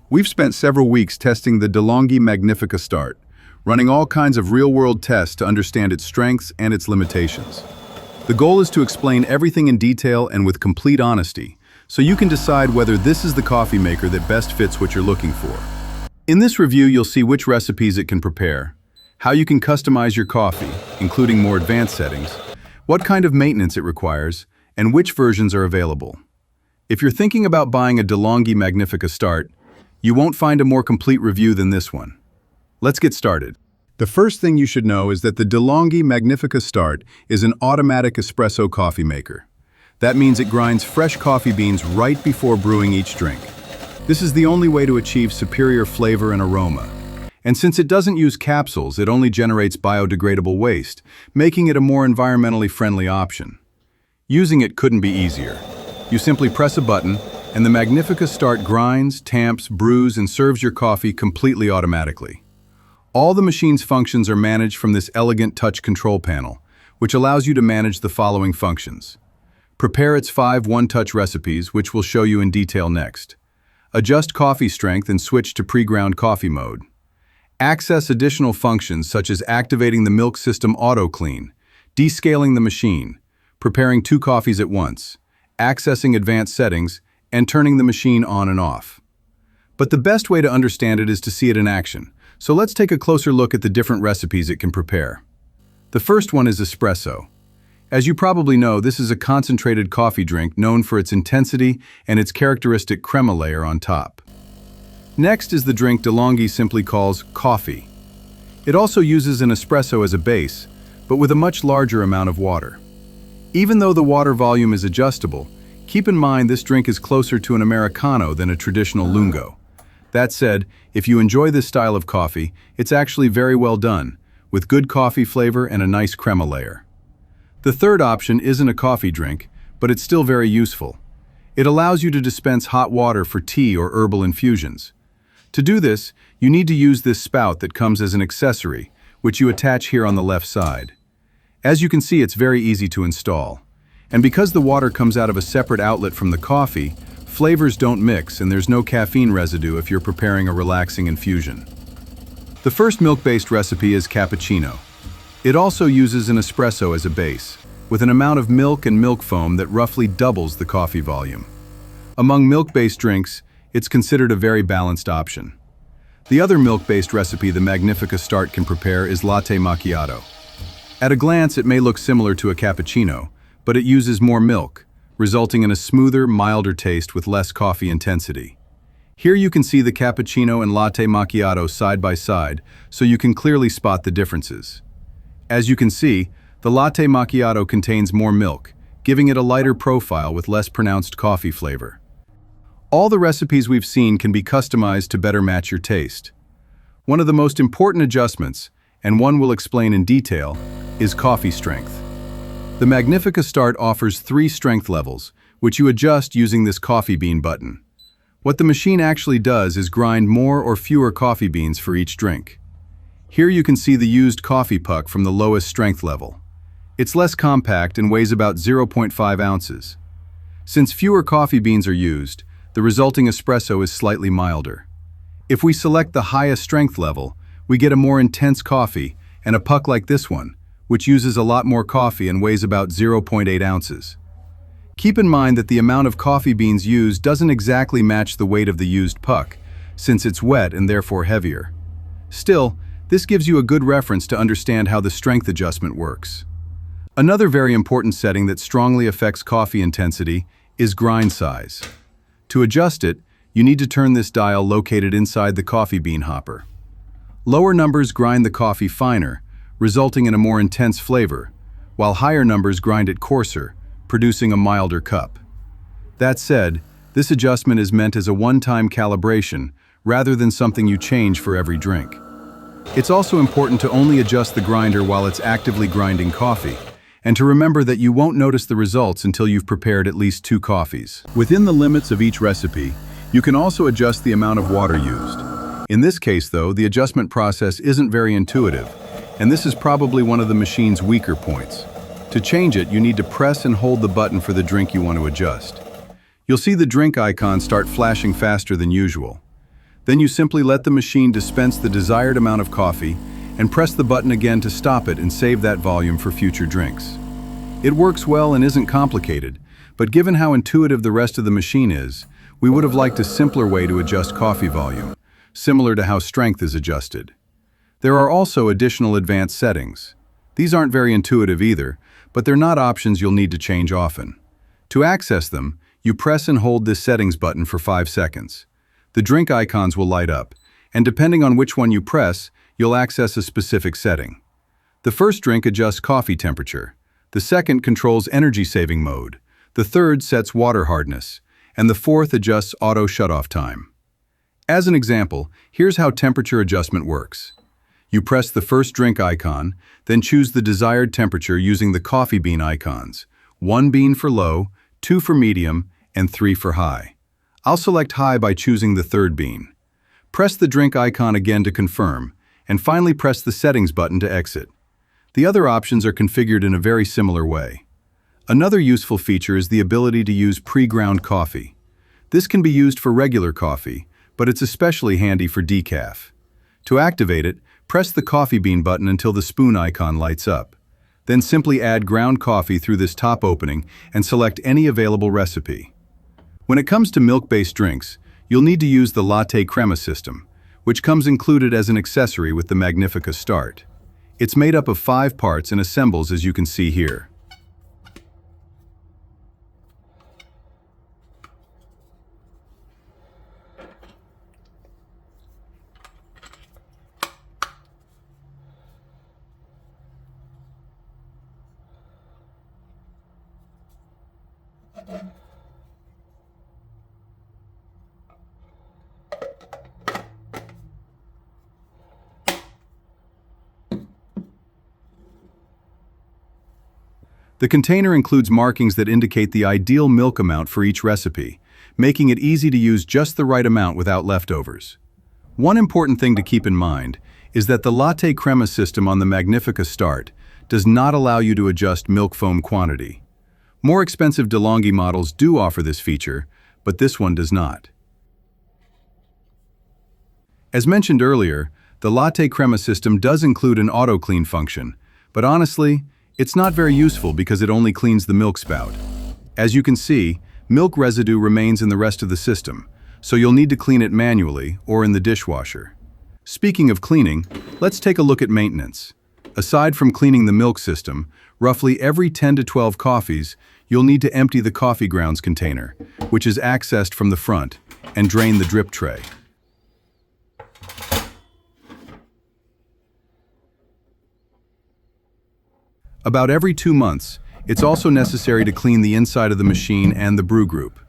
We've spent several weeks testing the DeLonghi Magnifica Start, running all kinds of real-world tests to understand its strengths and its limitations. The goal is to explain everything in detail and with complete honesty, so you can decide whether this is the coffee maker that best fits what you're looking for. In this review, you'll see which recipes it can prepare, how you can customize your coffee, including more advanced settings, what kind of maintenance it requires, and which versions are available. If you're thinking about buying a DeLonghi Magnifica Start, you won't find a more complete review than this one. Let's get started. The first thing you should know is that the DeLonghi Magnifica Start is an automatic espresso coffee maker. That means it grinds fresh coffee beans right before brewing each drink. This is the only way to achieve superior flavor and aroma. And since it doesn't use capsules, it only generates biodegradable waste, making it a more environmentally friendly option. Using it couldn't be easier. You simply press a button, and the Magnifica Start grinds, tamps, brews, and serves your coffee completely automatically. All the machine's functions are managed from this elegant touch control panel, which allows you to manage the following functions. Prepare its 5 one-touch recipes, which we'll show you in detail next. Adjust coffee strength and switch to pre-ground coffee mode. Access additional functions such as activating the milk system auto-clean, descaling the machine, preparing 2 coffees at once, accessing advanced settings, and turning the machine on and off. But the best way to understand it is to see it in action, so let's take a closer look at the different recipes it can prepare. The first one is espresso. As you probably know, this is a concentrated coffee drink known for its intensity and its characteristic crema layer on top. Next is the drink DeLonghi simply calls coffee. It also uses an espresso as a base, but with a much larger amount of water. Even though the water volume is adjustable, keep in mind this drink is closer to an Americano than a traditional lungo. That said, if you enjoy this style of coffee, it's actually very well done, with good coffee flavor and a nice crema layer. The third option isn't a coffee drink, but it's still very useful. It allows you to dispense hot water for tea or herbal infusions. To do this, you need to use this spout that comes as an accessory, which you attach here on the left side. As you can see, it's very easy to install. And because the water comes out of a separate outlet from the coffee, flavors don't mix and there's no caffeine residue if you're preparing a relaxing infusion. The first milk-based recipe is cappuccino. It also uses an espresso as a base, with an amount of milk and milk foam that roughly doubles the coffee volume. Among milk-based drinks, it's considered a very balanced option. The other milk-based recipe the Magnifica Start can prepare is Latte Macchiato. At a glance, it may look similar to a cappuccino, but it uses more milk, resulting in a smoother, milder taste with less coffee intensity. Here you can see the cappuccino and latte macchiato side by side, so you can clearly spot the differences. As you can see, the latte macchiato contains more milk, giving it a lighter profile with less pronounced coffee flavor. All the recipes we've seen can be customized to better match your taste. One of the most important adjustments, and one we'll explain in detail, is coffee strength. The Magnifica Start offers 3 strength levels, which you adjust using this coffee bean button. What the machine actually does is grind more or fewer coffee beans for each drink. Here you can see the used coffee puck from the lowest strength level. It's less compact and weighs about 0.5 ounces. Since fewer coffee beans are used, the resulting espresso is slightly milder. If we select the highest strength level, we get a more intense coffee and a puck like this one, which uses a lot more coffee and weighs about 0.8 ounces. Keep in mind that the amount of coffee beans used doesn't exactly match the weight of the used puck, since it's wet and therefore heavier. Still, this gives you a good reference to understand how the strength adjustment works. Another very important setting that strongly affects coffee intensity is grind size. To adjust it, you need to turn this dial located inside the coffee bean hopper. Lower numbers grind the coffee finer, resulting in a more intense flavor, while higher numbers grind it coarser, producing a milder cup. That said, this adjustment is meant as a one-time calibration rather than something you change for every drink. It's also important to only adjust the grinder while it's actively grinding coffee, and to remember that you won't notice the results until you've prepared at least 2 coffees. Within the limits of each recipe, you can also adjust the amount of water used. In this case, though, the adjustment process isn't very intuitive, and this is probably one of the machine's weaker points. To change it, you need to press and hold the button for the drink you want to adjust. You'll see the drink icon start flashing faster than usual. Then you simply let the machine dispense the desired amount of coffee and press the button again to stop it and save that volume for future drinks. It works well and isn't complicated, but given how intuitive the rest of the machine is, we would have liked a simpler way to adjust coffee volume, similar to how strength is adjusted. There are also additional advanced settings. These aren't very intuitive either, but they're not options you'll need to change often. To access them, you press and hold this settings button for 5 seconds. The drink icons will light up, and depending on which one you press, you'll access a specific setting. The first drink adjusts coffee temperature. The second controls energy-saving mode. The third sets water hardness, and the fourth adjusts auto shutoff time. As an example, here's how temperature adjustment works. You press the first drink icon, then choose the desired temperature using the coffee bean icons. 1 bean for low, 2 for medium, and 3 for high. I'll select high by choosing the third bean. Press the drink icon again to confirm, and finally press the settings button to exit. The other options are configured in a very similar way. Another useful feature is the ability to use pre-ground coffee. This can be used for regular coffee, but it's especially handy for decaf. To activate it, press the coffee bean button until the spoon icon lights up. Then simply add ground coffee through this top opening and select any available recipe. When it comes to milk-based drinks, you'll need to use the LatteCrema system, which comes included as an accessory with the Magnifica Start. It's made up of 5 parts and assembles as you can see here. The container includes markings that indicate the ideal milk amount for each recipe, making it easy to use just the right amount without leftovers. One important thing to keep in mind is that the LatteCrema system on the Magnifica Start does not allow you to adjust milk foam quantity. More expensive DeLonghi models do offer this feature, but this one does not. As mentioned earlier, the LatteCrema system does include an auto-clean function, but honestly, it's not very useful because it only cleans the milk spout. As you can see, milk residue remains in the rest of the system, so you'll need to clean it manually or in the dishwasher. Speaking of cleaning, let's take a look at maintenance. Aside from cleaning the milk system, roughly every 10 to 12 coffees, you'll need to empty the coffee grounds container, which is accessed from the front, and drain the drip tray. About every 2 months, it's also necessary to clean the inside of the machine and the brew group.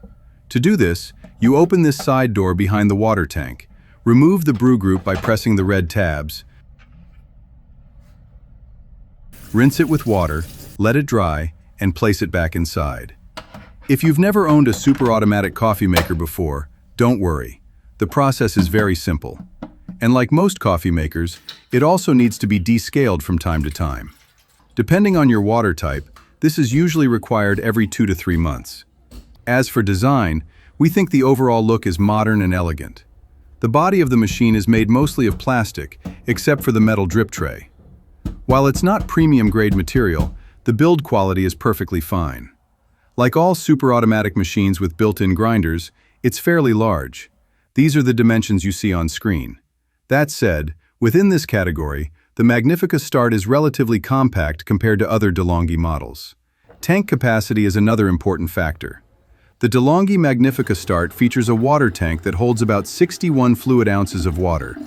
To do this, you open this side door behind the water tank, remove the brew group by pressing the red tabs, rinse it with water, let it dry, and place it back inside. If you've never owned a super automatic coffee maker before, don't worry. The process is very simple. And like most coffee makers, it also needs to be descaled from time to time. Depending on your water type, this is usually required every 2 to 3 months. As for design, we think the overall look is modern and elegant. The body of the machine is made mostly of plastic, except for the metal drip tray. While it's not premium-grade material, the build quality is perfectly fine. Like all super automatic machines with built-in grinders, it's fairly large. These are the dimensions you see on screen. That said, within this category, the Magnifica Start is relatively compact compared to other DeLonghi models. Tank capacity is another important factor. The DeLonghi Magnifica Start features a water tank that holds about 61 fluid ounces of water,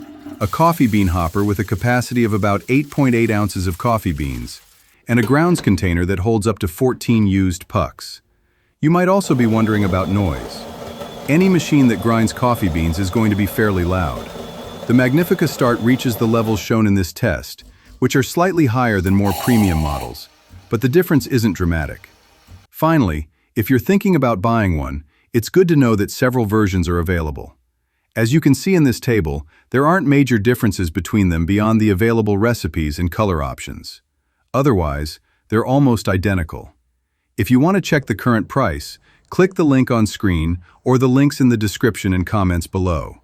a coffee bean hopper with a capacity of about 8.8 ounces of coffee beans, and a grounds container that holds up to 14 used pucks. You might also be wondering about noise. Any machine that grinds coffee beans is going to be fairly loud. The Magnifica Start reaches the levels shown in this test, which are slightly higher than more premium models, but the difference isn't dramatic. Finally, if you're thinking about buying one, it's good to know that several versions are available. As you can see in this table, there aren't major differences between them beyond the available recipes and color options. Otherwise, they're almost identical. If you want to check the current price, click the link on screen or the links in the description and comments below.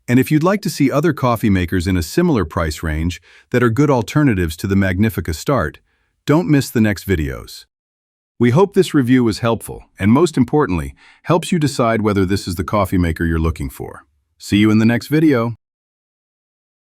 And if you'd like to see other coffee makers in a similar price range that are good alternatives to the Magnifica Start, don't miss the next videos. We hope this review was helpful, and most importantly, helps you decide whether this is the coffee maker you're looking for. See you in the next video.